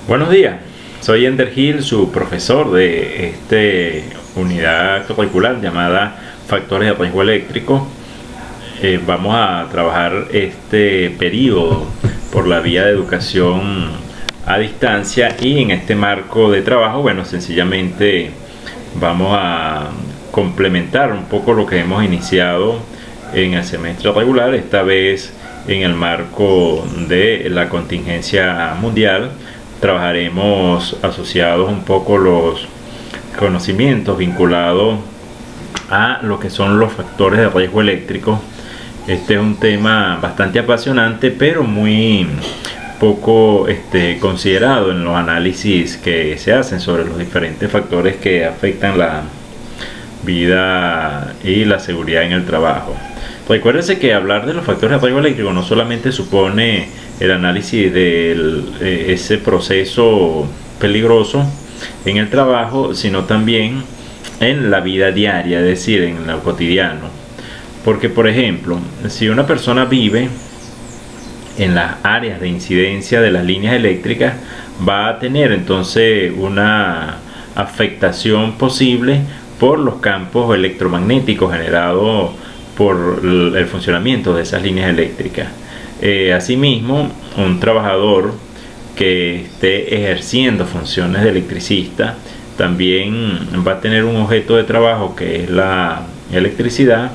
Buenos días, soy Ender Gil, su profesor de esta unidad curricular llamada Factores de Riesgo Eléctrico. Vamos a trabajar este periodo por la vía de educación a distancia, y en este marco de trabajo, bueno, sencillamente vamos a complementar un poco lo que hemos iniciado en el semestre regular, esta vez en el marco de la contingencia mundial. Trabajaremos asociados un poco los conocimientos vinculados a lo que son los factores de riesgo eléctrico. Este es un tema bastante apasionante, pero muy poco considerado en los análisis que se hacen sobre los diferentes factores que afectan la vida y la seguridad en el trabajo. Recuérdense que hablar de los factores de riesgo eléctrico no solamente supone el análisis de ese proceso peligroso en el trabajo, sino también en la vida diaria, es decir, en lo cotidiano. Porque, por ejemplo, si una persona vive en las áreas de incidencia de las líneas eléctricas, va a tener entonces una afectación posible por los campos electromagnéticos generados por el funcionamiento de esas líneas eléctricas. Asimismo, un trabajador que esté ejerciendo funciones de electricista también va a tener un objeto de trabajo que es la electricidad.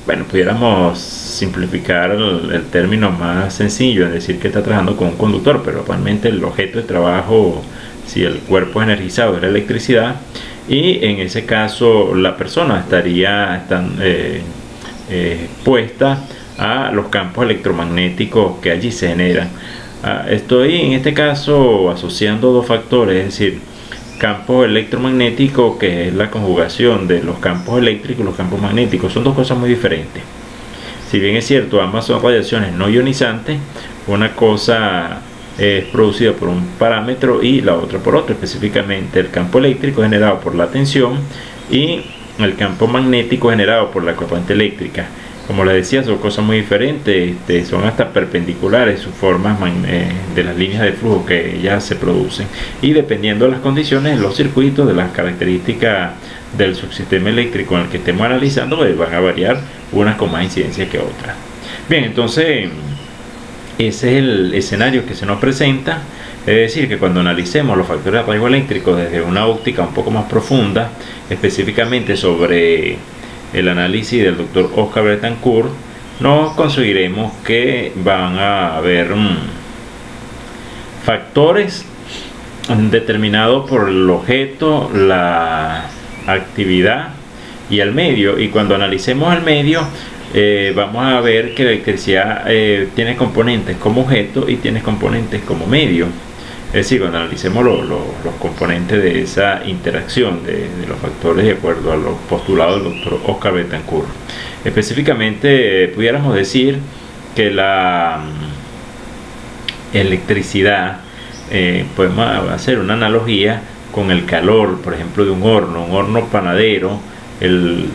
Bueno, pudiéramos simplificar el término más sencillo, es decir, que está trabajando con un conductor, pero realmente el objeto de trabajo, si el cuerpo es energizado, es la electricidad, y en ese caso la persona estaría expuesta a los campos electromagnéticos que allí se generan. Estoy en este caso asociando dos factores, es decir, campos electromagnéticos, que es la conjugación de los campos eléctricos y los campos magnéticos. Son dos cosas muy diferentes. Si bien es cierto, ambas son radiaciones no ionizantes, una cosa es producida por un parámetro y la otra por otro. Específicamente, el campo eléctrico generado por la tensión y el campo magnético generado por la corriente eléctrica. Como les decía, son cosas muy diferentes, son hasta perpendiculares sus formas de las líneas de flujo que ya se producen, y dependiendo de las condiciones, los circuitos, de las características del subsistema eléctrico en el que estemos analizando, van a variar, unas con más incidencia que otras. Bien, entonces ese es el escenario que se nos presenta. Es decir, que cuando analicemos los factores de riesgo eléctrico desde una óptica un poco más profunda, específicamente sobre el análisis del doctor Oscar Betancourt, nos conseguiremos que van a haber factores determinados por el objeto, la actividad y el medio. Y cuando analicemos el medio, vamos a ver que la electricidad tiene componentes como objeto y tiene componentes como medio. Es decir, cuando analicemos los componentes de esa interacción de los factores de acuerdo a los postulados del doctor Oscar Betancourt. Específicamente, pudiéramos decir que la electricidad, podemos hacer una analogía con el calor, por ejemplo, de un horno panadero. El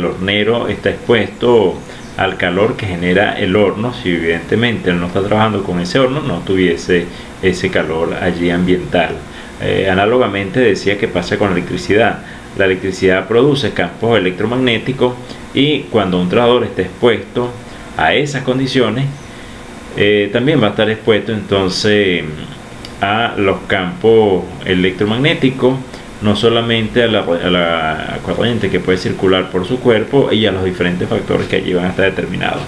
hornero está expuesto al calor que genera el horno. Si evidentemente él no está trabajando con ese horno, no tuviese ese calor allí ambiental. Análogamente decía que pasa con la electricidad. La electricidad produce campos electromagnéticos, y cuando un trabajador está expuesto a esas condiciones, también va a estar expuesto entonces a los campos electromagnéticos, no solamente a la corriente que puede circular por su cuerpo, y a los diferentes factores que allí van a estar determinados.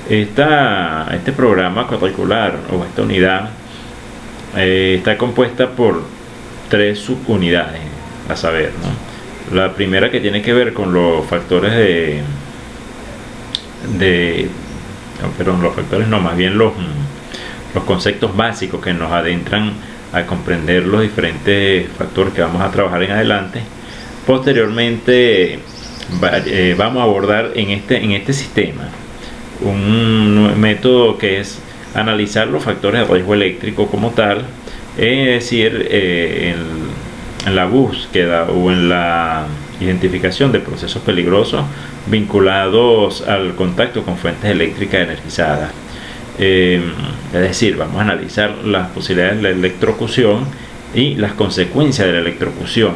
Este programa curricular, o esta unidad, está compuesta por 3 subunidades, a saber, ¿no? La primera, que tiene que ver con los factores los conceptos básicos que nos adentran a comprender los diferentes factores que vamos a trabajar en adelante. Posteriormente vamos a abordar en este sistema un método que es analizar los factores de riesgo eléctrico como tal, es decir, en la búsqueda o en la identificación de procesos peligrosos vinculados al contacto con fuentes eléctricas energizadas. Es decir, vamos a analizar las posibilidades de la electrocución y las consecuencias de la electrocución.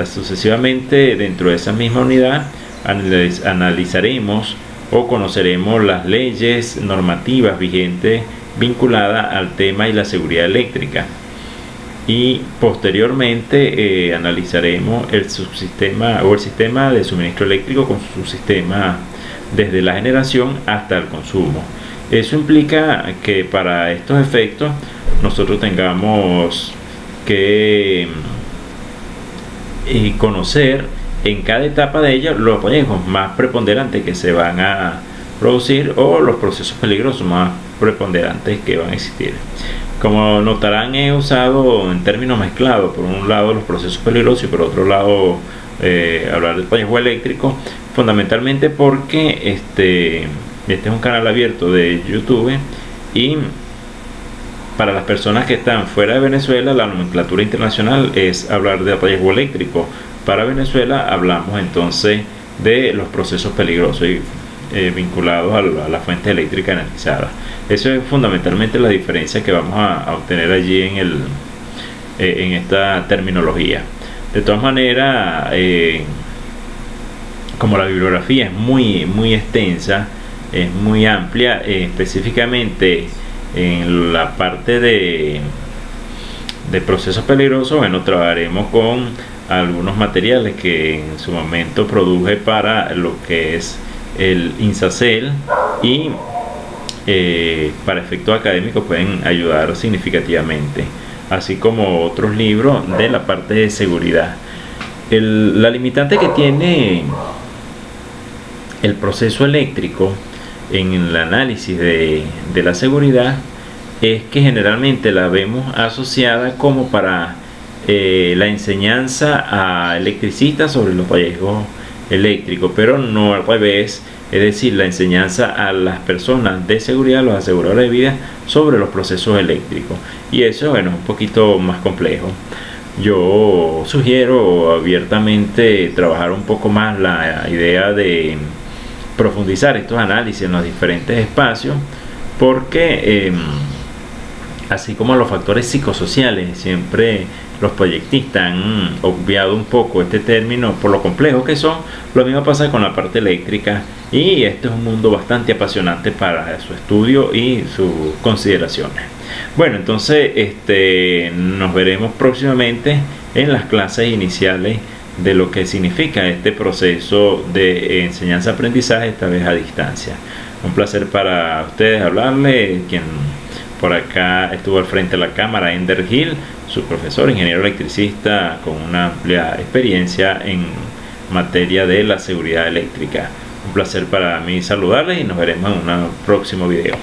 Sucesivamente, dentro de esa misma unidad, analizaremos o conoceremos las leyes normativas vigentes vinculadas al tema y la seguridad eléctrica. Y posteriormente analizaremos el subsistema o el sistema de suministro eléctrico con su subsistema desde la generación hasta el consumo. Eso implica que para estos efectos nosotros tengamos que conocer en cada etapa de ella los riesgos más preponderantes que se van a producir o los procesos peligrosos más preponderantes que van a existir. Como notarán, he usado en términos mezclados, por un lado los procesos peligrosos y por otro lado hablar del riesgo eléctrico, fundamentalmente porque este es un canal abierto de YouTube y para las personas que están fuera de Venezuela la nomenclatura internacional es hablar de riesgo eléctrico. Para Venezuela hablamos entonces de los procesos peligrosos y vinculados a la fuente eléctrica analizada. Eso es fundamentalmente la diferencia que vamos a obtener allí en esta terminología. De todas maneras, como la bibliografía es muy extensa, es muy amplia, específicamente en la parte de procesos peligrosos, bueno, trabajaremos con algunos materiales que en su momento produje para lo que es el INSACEL y para efectos académicos pueden ayudar significativamente, así como otros libros de la parte de seguridad. La limitante que tiene el proceso eléctrico en el análisis de la seguridad es que generalmente la vemos asociada como para la enseñanza a electricistas sobre los riesgos eléctricos, pero no al revés, es decir, la enseñanza a las personas de seguridad, los aseguradores de vida, sobre los procesos eléctricos, y eso, bueno, es un poquito más complejo. Yo sugiero abiertamente trabajar un poco más la idea de profundizar estos análisis en los diferentes espacios, porque así como los factores psicosociales, siempre los proyectistas han obviado un poco este término por lo complejo que son. Lo mismo pasa con la parte eléctrica, y este es un mundo bastante apasionante para su estudio y sus consideraciones. Bueno, entonces nos veremos próximamente en las clases iniciales de lo que significa este proceso de enseñanza-aprendizaje, esta vez a distancia. Un placer para ustedes hablarle. Quien por acá estuvo al frente de la cámara, Ender Gil, su profesor, ingeniero electricista con una amplia experiencia en materia de la seguridad eléctrica. Un placer para mí saludarles y nos veremos en un próximo video.